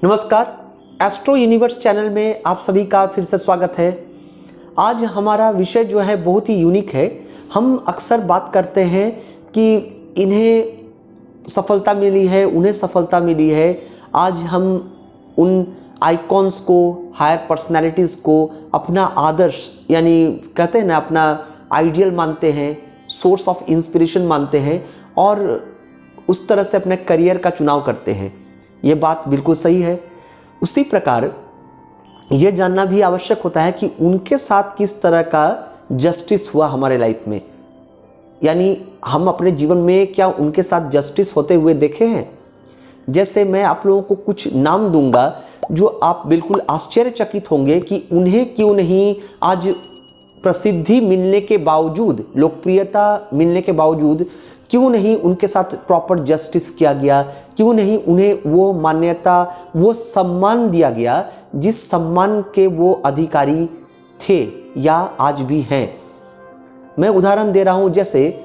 नमस्कार, astro universe channel में आप सभी का फिर से स्वागत है। आज हमारा विषय जो है बहुत ही यूनिक है। हम अक्सर बात करते हैं कि इन्हें सफलता मिली है, उन्हें सफलता मिली है। आज हम उन आइकॉन्स को, हायर पर्सनालिटीज़ को अपना आदर्श यानी कहते हैं ना अपना आइडियल मानते हैं, सोर्स ऑफ इंस्पिरेशन मानते हैं और उस तरह से अपने करियर का चुनाव करते हैं। ये बात बिल्कुल सही है। उसी प्रकार ये जानना भी आवश्यक होता है कि उनके साथ किस तरह का जस्टिस हुआ हमारे लाइफ में, यानी हम अपने जीवन में क्या उनके साथ जस्टिस होते हुए देखे हैं। जैसे मैं आप लोगों को कुछ नाम दूंगा जो आप बिल्कुल आश्चर्यचकित होंगे कि उन्हें क्यों नहीं आज प्रसिद्धि मिलने के बावजूद, लोकप्रियता मिलने के बावजूद क्यों नहीं उनके साथ प्रॉपर जस्टिस किया गया, क्यों नहीं उन्हें वो मान्यता, वो सम्मान दिया गया जिस सम्मान के वो अधिकारी थे या आज भी हैं। मैं उदाहरण दे रहा हूँ, जैसे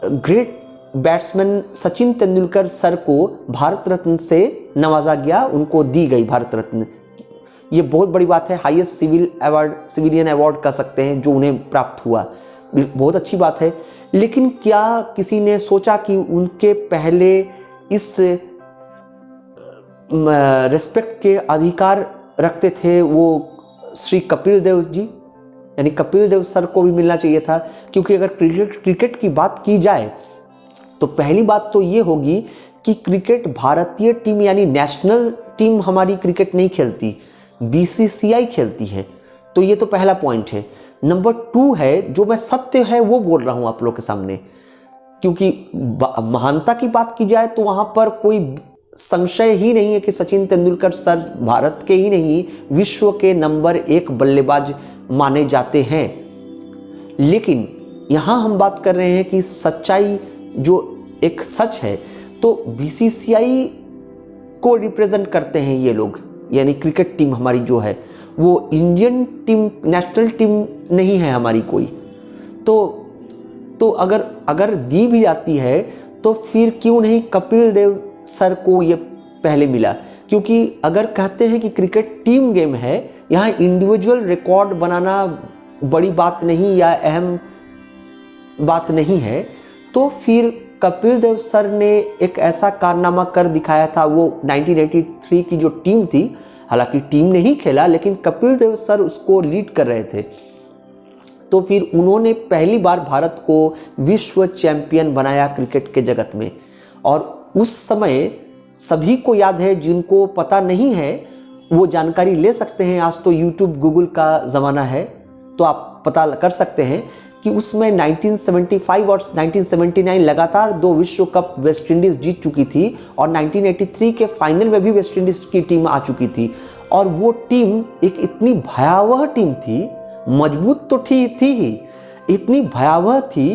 great batsman Sachin Tendulkar sir को भारत रत्न से नवाजा गया, उनको दी गई भारत रत्न। ये बहुत बड़ी बात है, हाईएस्ट सिविलियन अवार्ड कह सकते हैं जो उन्हें प्राप्त हुआ, बहुत अच्छी बात है। लेकिन क्या किसी ने सोचा कि उनके पहले इस रिस्पेक्ट के अधिकार रखते थे वो श्री कपिल देव जी, यानी कपिल देव सर को भी मिलना चाहिए था। क्योंकि अगर क्रिकेट की बात की जाए तो पहली बात तो ये होगी कि क्रिकेट भारतीय टीम यानी नेशनल टीम हमारी क्रिकेट नहीं खेलती, बीसीसीआई खेलती है। तो ये तो पहला पॉइंट है। नंबर 2 है, जो मैं सत्य है वो बोल रहा हूं आप लोग के सामने, क्योंकि महानता की बात की जाए तो वहां पर कोई संशय ही नहीं है कि सचिन तेंदुलकर सर भारत के ही नहीं विश्व के नंबर 1 बल्लेबाज माने जाते हैं। लेकिन यहां हम बात कर रहे हैं कि सच्चाई जो एक सच है, तो बीसीसीआई को रिप्रेजेंट करते हैं ये लोग, यानी क्रिकेट टीम हमारी जो है वो इंडियन टीम, नेशनल टीम नहीं है हमारी कोई। तो अगर दी भी जाती है तो फिर क्यों नहीं कपिल देव सर को ये पहले मिला। क्योंकि अगर कहते हैं कि क्रिकेट टीम गेम है, यहाँ इंडिविजुअल रिकॉर्ड बनाना बड़ी बात नहीं या अहम बात नहीं है, तो फिर कपिल देव सर ने एक ऐसा कारनामा कर दिखाया था। वो 1983 की जो टीम थी, हालांकि टीम ने ही खेला लेकिन कपिल देव सर उसको लीड कर रहे थे, तो फिर उन्होंने पहली बार भारत को विश्व चैंपियन बनाया क्रिकेट के जगत में। और उस समय सभी को याद है, जिनको पता नहीं है वो जानकारी ले सकते हैं। आज तो यूट्यूब, गूगल का ज़माना है, तो आप पता कर सकते हैं कि उसमें 1975 और 1979 लगातार 2 विश्व कप वेस्ट इंडीज़ जीत चुकी थी और 1983 के फाइनल में भी वेस्ट इंडीज़ की टीम आ चुकी थी। और वो टीम एक इतनी भयावह टीम थी, मजबूत तो थी ही, इतनी भयावह थी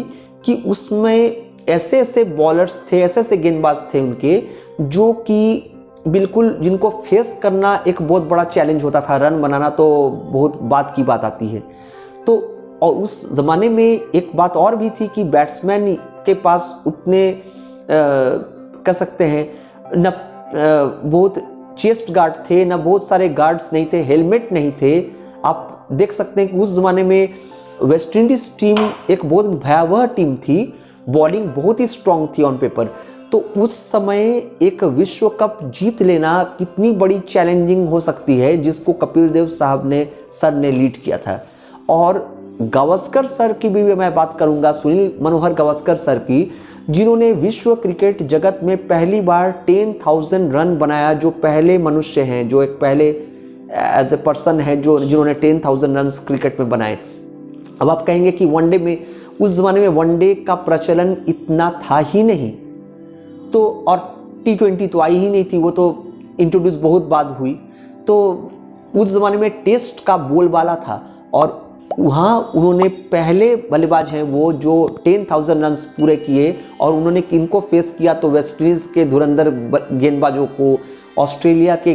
कि उसमें ऐसे ऐसे बॉलर्स थे, ऐसे ऐसे गेंदबाज थे उनके, जो कि बिल्कुल जिनको फेस करना एक बहुत बड़ा चैलेंज होता था। रन बनाना तो बहुत बात की बात आती है। तो और उस ज़माने में एक बात और भी थी कि बैट्समैन के पास उतने कह सकते हैं न बहुत चेस्ट गार्ड थे, न बहुत सारे गार्ड्स नहीं थे, हेलमेट नहीं थे। आप देख सकते हैं कि उस ज़माने में वेस्ट इंडीज़ टीम एक बहुत भयावह टीम थी, बॉलिंग बहुत ही स्ट्रांग थी ऑन पेपर। तो उस समय एक विश्व कप जीत लेना कितनी बड़ी चैलेंजिंग हो सकती है, जिसको कपिल देव सर ने लीड किया था। और गावस्कर सर की भी मैं बात करूंगा, सुनील मनोहर गावस्कर सर की, जिन्होंने विश्व क्रिकेट जगत में पहली बार 10,000 रन बनाया, जो पहले मनुष्य हैं, जो एक पहले एज ए पर्सन है जिन्होंने 10,000 रन क्रिकेट में बनाए। अब आप कहेंगे कि वनडे में, उस जमाने में वनडे का प्रचलन इतना था ही नहीं, तो और T20 तो आई ही नहीं थी, वो तो इंट्रोड्यूस बहुत बाद हुई। तो उस जमाने में टेस्ट का बोलबाला था और वहाँ उन्होंने पहले बल्लेबाज हैं वो जो 10,000 रन पूरे किए। और उन्होंने किनको फेस किया, तो वेस्ट इंडीज़ के धुरंधर गेंदबाजों को, ऑस्ट्रेलिया के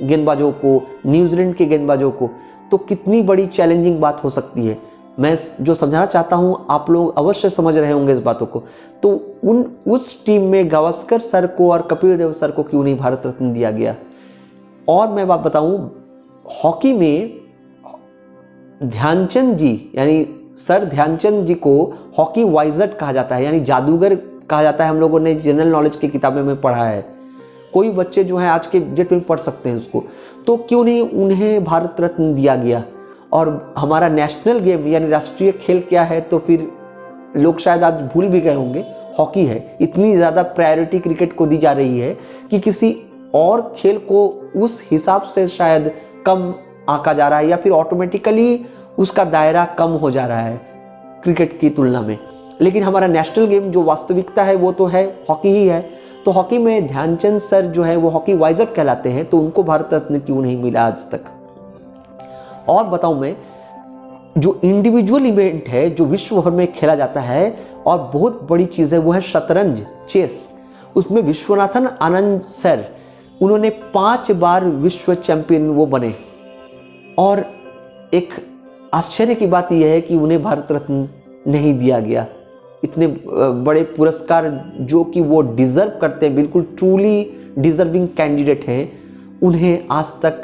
गेंदबाजों को, न्यूजीलैंड के गेंदबाजों को। तो कितनी बड़ी चैलेंजिंग बात हो सकती है। मैं जो समझाना चाहता हूँ आप लोग अवश्य समझ रहे होंगे इस बातों को। तो उस टीम में गावस्कर सर को और कपिल देव सर को क्यों नहीं भारत रत्न दिया गया? और मैं बात बताऊं, हॉकी में ध्यानचंद जी यानी सर ध्यानचंद जी को हॉकी वाइजर्ड कहा जाता है, यानी जादूगर कहा जाता है। हम लोगों ने जनरल नॉलेज की किताबें में पढ़ा है, कोई बच्चे जो हैं आज के डेट में पढ़ सकते हैं उसको। तो क्यों नहीं उन्हें भारत रत्न दिया गया। और हमारा नेशनल गेम यानी राष्ट्रीय खेल क्या है, तो फिर लोग शायद आज भूल भी गए होंगे, हॉकी है। इतनी ज़्यादा प्रायोरिटी क्रिकेट को दी जा रही है कि किसी और खेल को उस हिसाब से शायद कम आंका जा रहा है, या फिर ऑटोमेटिकली उसका दायरा कम हो जा रहा है क्रिकेट की तुलना में। लेकिन हमारा नेशनल गेम जो वास्तविकता है वो तो है हॉकी ही है। तो हॉकी में ध्यानचंद सर जो है वो हॉकी वाइजर्ड कहलाते हैं, तो उनको भारत रत्न क्यों नहीं मिला आज तक। और बताऊं, मैं जो इंडिविजुअल इवेंट है जो विश्व भर में खेला जाता है और बहुत बड़ी चीज़ है वो है शतरंज, चेस। उसमें विश्वनाथन आनंद सर, उन्होंने 5 बार विश्व चैंपियन वो बने। और एक आश्चर्य की बात यह है कि उन्हें भारत रत्न नहीं दिया गया। इतने बड़े पुरस्कार जो कि वो डिज़र्व करते हैं, बिल्कुल ट्रूली डिज़र्विंग कैंडिडेट हैं, उन्हें आज तक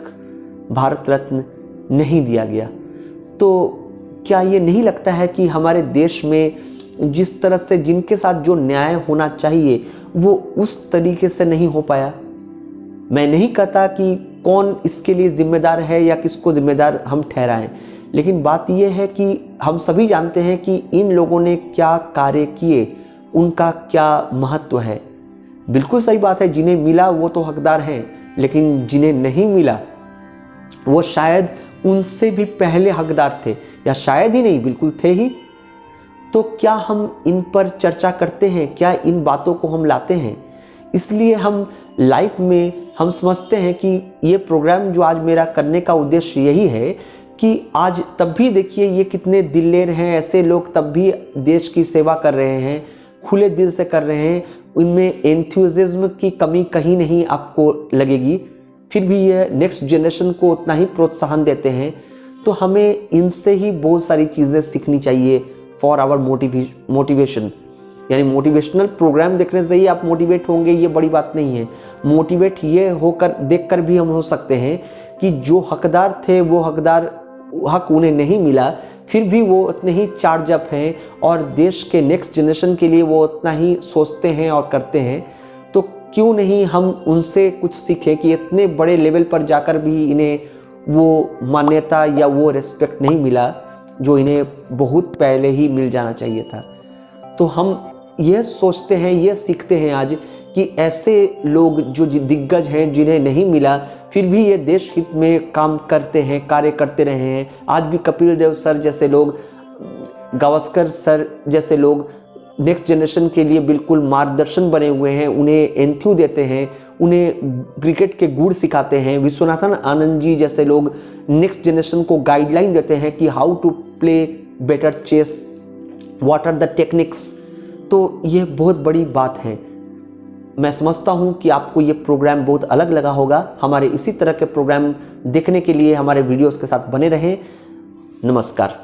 भारत रत्न नहीं दिया गया। तो क्या ये नहीं लगता है कि हमारे देश में जिस तरह से जिनके साथ जो न्याय होना चाहिए वो उस तरीके से नहीं हो पाया। मैं नहीं कहता कि कौन इसके लिए जिम्मेदार है या किसको जिम्मेदार हम ठहराएं, लेकिन बात यह है कि हम सभी जानते हैं कि इन लोगों ने क्या कार्य किए, उनका क्या महत्व है। बिल्कुल सही बात है, जिन्हें मिला वो तो हकदार हैं, लेकिन जिन्हें नहीं मिला वो शायद उनसे भी पहले हकदार थे, या शायद ही नहीं, बिल्कुल थे ही। तो क्या हम इन पर चर्चा करते हैं, क्या इन बातों को हम लाते हैं? इसलिए हम लाइफ में हम समझते हैं कि ये प्रोग्राम जो आज मेरा करने का उद्देश्य यही है कि आज तब भी देखिए ये कितने दिलेर हैं ऐसे लोग, तब भी देश की सेवा कर रहे हैं, खुले दिल से कर रहे हैं। उनमें एंथुसिज्म की कमी कहीं नहीं आपको लगेगी। फिर भी ये नेक्स्ट जनरेशन को उतना ही प्रोत्साहन देते हैं। तो हमें इनसे ही बहुत सारी चीज़ें सीखनी चाहिए फॉर आवर मोटिवेशन। यानी मोटिवेशनल प्रोग्राम देखने से ही आप मोटिवेट होंगे ये बड़ी बात नहीं है। मोटिवेट ये होकर देखकर भी हम हो सकते हैं कि जो हकदार थे वो हक उन्हें नहीं मिला, फिर भी वो उतने ही चार्ज अप हैं और देश के नेक्स्ट जनरेशन के लिए वो उतना ही सोचते हैं और करते हैं। तो क्यों नहीं हम उनसे कुछ सीखें कि इतने बड़े लेवल पर जाकर भी इन्हें वो मान्यता या वो रिस्पेक्ट नहीं मिला जो इन्हें बहुत पहले ही मिल जाना चाहिए था। तो हम ये सोचते हैं, ये सीखते हैं आज कि ऐसे लोग जो दिग्गज हैं जिन्हें नहीं मिला फिर भी ये देश हित में काम करते हैं, कार्य करते रहे हैं। आज भी कपिल देव सर जैसे लोग, गावस्कर सर जैसे लोग नेक्स्ट जनरेशन के लिए बिल्कुल मार्गदर्शन बने हुए हैं, उन्हें एंथ्यू देते हैं, उन्हें क्रिकेट के गुण सिखाते हैं। विश्वनाथन आनंद जी जैसे लोग नेक्स्ट जनरेशन को गाइडलाइन देते हैं कि how to play better chess, what are the techniques. तो ये बहुत बड़ी बात है। मैं समझता हूँ कि आपको ये प्रोग्राम बहुत अलग लगा होगा। हमारे इसी तरह के प्रोग्राम देखने के लिए हमारे वीडियोस के साथ बने रहें। नमस्कार।